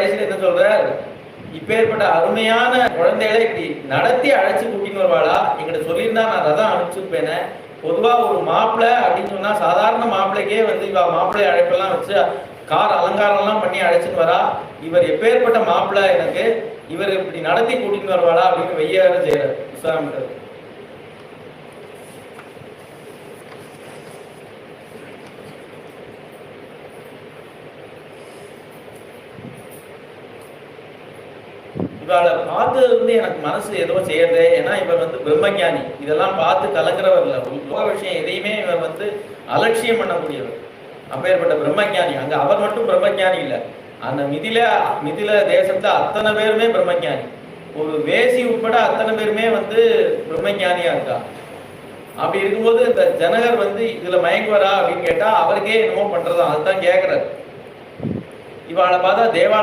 கடைசியில் என்ன சொல்றார், இப்பேற்பட்ட அருமையான குழந்தைகளை இப்படி நடத்தி அழைச்சி கூட்டின்னு வருவாளா, எங்கிட்ட சொல்லியிருந்தா நான் ரதம் அனுப்பிச்சுப்பேனே. பொதுவா ஒரு மாப்பிள்ளை அப்படின்னு சொன்னா சாதாரண மாப்பிள்ளைக்கே வந்து இவ மாப்பிள்ளை அழைப்பெல்லாம் வச்சு கார் அலங்காரம்லாம் பண்ணி அழைச்சிட்டு வரா, இவர் எப்பேற்பட்ட மாப்பிள்ளை எனக்கு, இவர் இப்படி நடத்தி கூட்டிட்டு வருவாளா அப்படின்னு வெய்யார செய்யறார் விஸ்வாமித்திரர். இவளை பார்த்தது வந்து எனக்கு மனசு ஏதோ செய்யறது. ஏன்னா இவர் வந்து பிரம்மஞானி, இதெல்லாம் பார்த்து கலங்குறவர் இல்லை. லோக விஷயம் எதையுமே இவர் வந்து அலட்சியம் பண்ணக்கூடியவர். அப்பேற்பட்ட பிரம்மஞானி. அங்க அவர் மட்டும் பிரம்மஞானி இல்லை, அந்த மிதில தேசத்துல அத்தனை பேருமே பிரம்மஞானி. ஒரு வேசி உட்பட அத்தனை பேருமே வந்து பிரம்மஞானியா இருக்கா. அப்படி இருக்கும்போது இந்த ஜனகர் வந்து இதுல மயங்குவரா அப்படின்னு கேட்டா அவருக்கே என்னமோ பண்றதா, அதுதான் கேட்கிறார். இவாளை பார்த்தா தேவால